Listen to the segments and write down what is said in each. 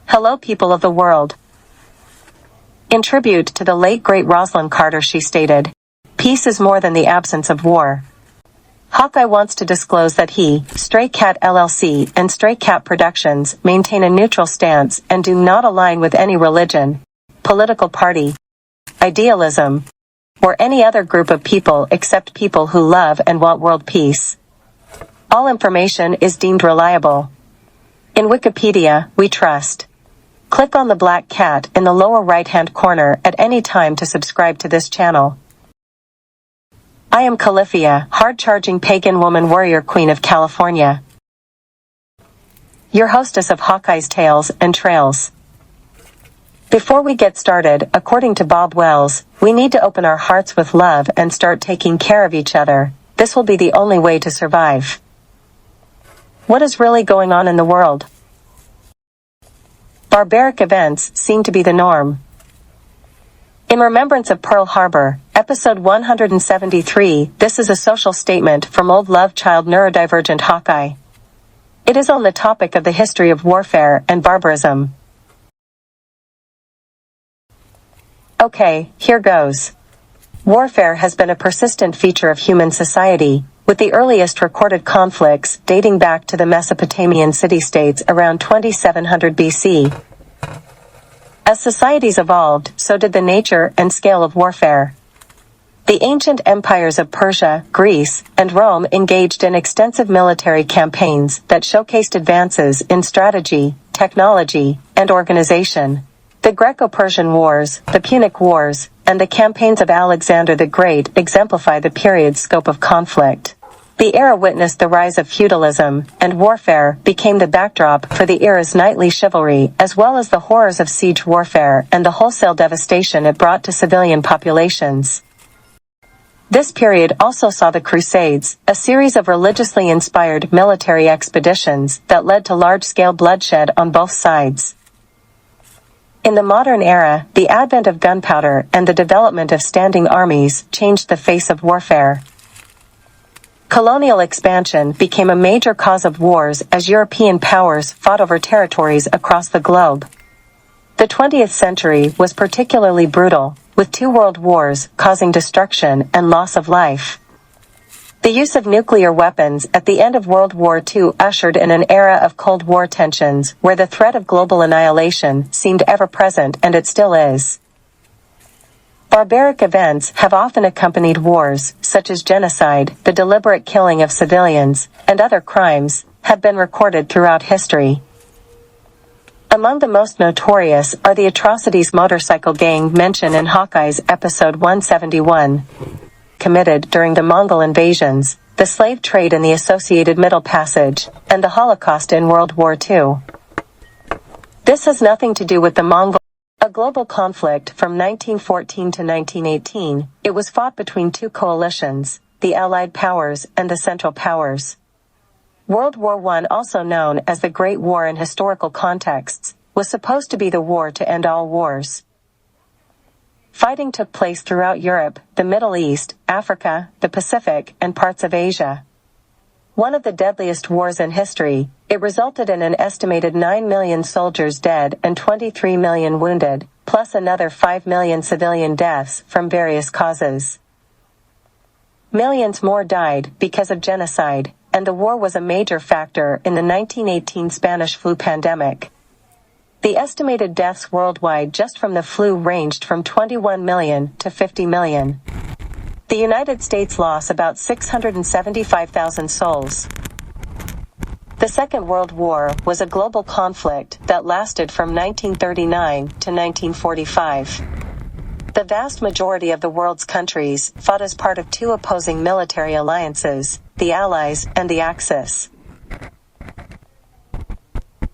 Hello, people of the world. In tribute to the late great Rosalind Carter, she stated, "Peace is more than the absence of war." Hawkeye wants to disclose that he, Stray Cat LLC, and Stray Cat Productions maintain a neutral stance and do not align with any religion, political party, idealism, or any other group of people except people who love and want world peace. All information is deemed reliable. In Wikipedia, we trust. Click on the black cat in the lower right-hand corner at any time to subscribe to this channel. I am Califia, hard-charging pagan woman warrior queen of California, your hostess of Hawkeye's Tales and Trails. Before we get started, according to Bob Wells, we need to open our hearts with love and start taking care of each other. This will be the only way to survive. What is really going on in the world? Barbaric events seem to be the norm. In remembrance of Pearl Harbor, episode 173, this is a social statement from old love child neurodivergent Hawkeye. It is on the topic of the history of warfare and barbarism. Okay, here goes. Warfare has been a persistent feature of human society, with the earliest recorded conflicts dating back to the Mesopotamian city-states around 2700 BC. As societies evolved, so did the nature and scale of warfare. The ancient empires of Persia, Greece, and Rome engaged in extensive military campaigns that showcased advances in strategy, technology, and organization. The Greco-Persian Wars, the Punic Wars, and the campaigns of Alexander the Great exemplify the period's scope of conflict. The era witnessed the rise of feudalism, and warfare became the backdrop for the era's knightly chivalry, as well as the horrors of siege warfare and the wholesale devastation it brought to civilian populations. This period also saw the Crusades, a series of religiously inspired military expeditions that led to large-scale bloodshed on both sides. In the modern era, the advent of gunpowder and the development of standing armies changed the face of warfare. Colonial expansion became a major cause of wars as European powers fought over territories across the globe. The 20th century was particularly brutal, with 2 world wars causing destruction and loss of life. The use of nuclear weapons at the end of World War II ushered in an era of Cold War tensions where the threat of global annihilation seemed ever present, and it still is. Barbaric events have often accompanied wars, such as genocide, the deliberate killing of civilians, and other crimes, have been recorded throughout history. Among the most notorious are the atrocities motorcycle gang mentioned in Hawkeye's episode 171, committed during the Mongol invasions, the slave trade in the associated Middle Passage, and the Holocaust in World War II. This has nothing to do with the Mongol. A global conflict from 1914 to 1918, it was fought between 2 coalitions, the Allied powers and the Central Powers. World War I, also known as the Great War in historical contexts, was supposed to be the war to end all wars. Fighting took place throughout Europe, the Middle East, Africa, the Pacific, and parts of Asia. One of the deadliest wars in history, it resulted in an estimated 9 million soldiers dead and 23 million wounded, plus another 5 million civilian deaths from various causes. Millions more died because of genocide, and the war was a major factor in the 1918 Spanish flu pandemic. The estimated deaths worldwide just from the flu ranged from 21 million to 50 million. The United States lost about 675,000 souls. The Second World War was a global conflict that lasted from 1939 to 1945. The vast majority of the world's countries fought as part of 2 opposing military alliances, the Allies and the Axis.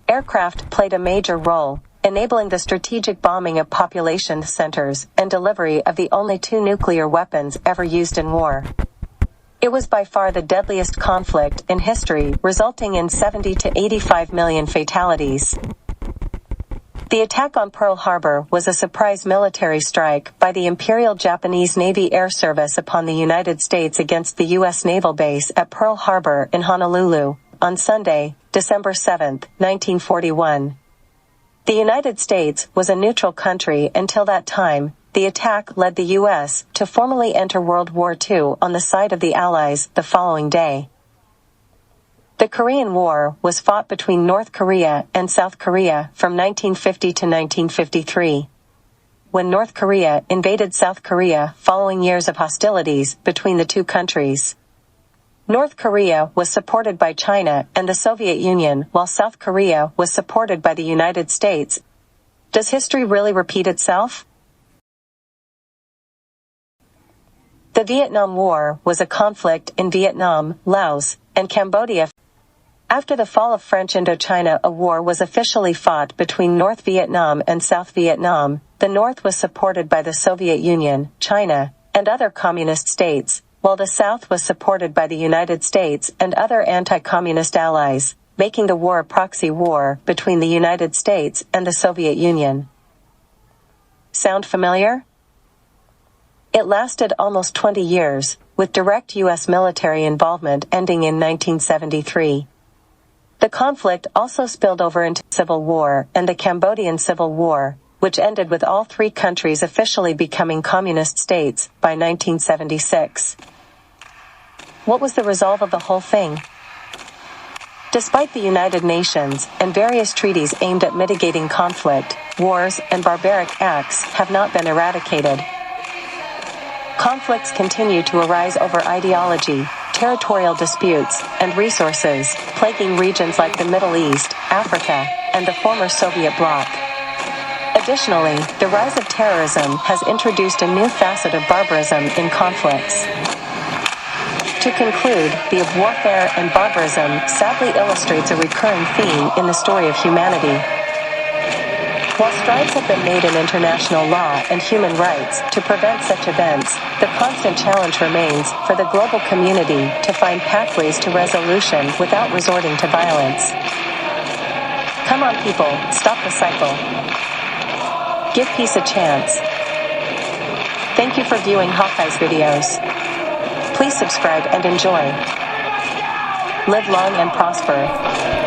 Aircraft played a major role, enabling the strategic bombing of population centers and delivery of the only 2 nuclear weapons ever used in war. It was by far the deadliest conflict in history, resulting in 70 to 85 million fatalities. The attack on Pearl Harbor was a surprise military strike by the Imperial Japanese Navy Air Service upon the United States against the U.S. naval base at Pearl Harbor in Honolulu, on Sunday, December 7, 1941. The United States was a neutral country until that time. The attack led the U.S. to formally enter World War II on the side of the Allies the following day. The Korean War was fought between North Korea and South Korea from 1950 to 1953. When North Korea invaded South Korea following years of hostilities between the two countries. North Korea was supported by China and the Soviet Union, while South Korea was supported by the United States. Does history really repeat itself? The Vietnam War was a conflict in Vietnam, Laos, and Cambodia. After the fall of French Indochina, a war was officially fought between North Vietnam and South Vietnam. The North was supported by the Soviet Union, China, and other communist states, while the South was supported by the United States and other anti-communist allies, making the war a proxy war between the United States and the Soviet Union. Sound familiar? It lasted almost 20 years, with direct U.S. military involvement ending in 1973. The conflict also spilled over into civil war and the Cambodian Civil War, which ended with all three countries officially becoming communist states by 1976. What was the result of the whole thing? Despite the United Nations and various treaties aimed at mitigating conflict, wars and barbaric acts have not been eradicated. Conflicts continue to arise over ideology, territorial disputes, and resources, plaguing regions like the Middle East, Africa, and the former Soviet bloc. Additionally, the rise of terrorism has introduced a new facet of barbarism in conflicts. To conclude, the of warfare and barbarism sadly illustrates a recurring theme in the story of humanity. While strides have been made in international law and human rights to prevent such events, the constant challenge remains for the global community to find pathways to resolution without resorting to violence. Come on people, stop the cycle. Give peace a chance. Thank you for viewing Hawkeye's videos. Please subscribe and enjoy. Live long and prosper.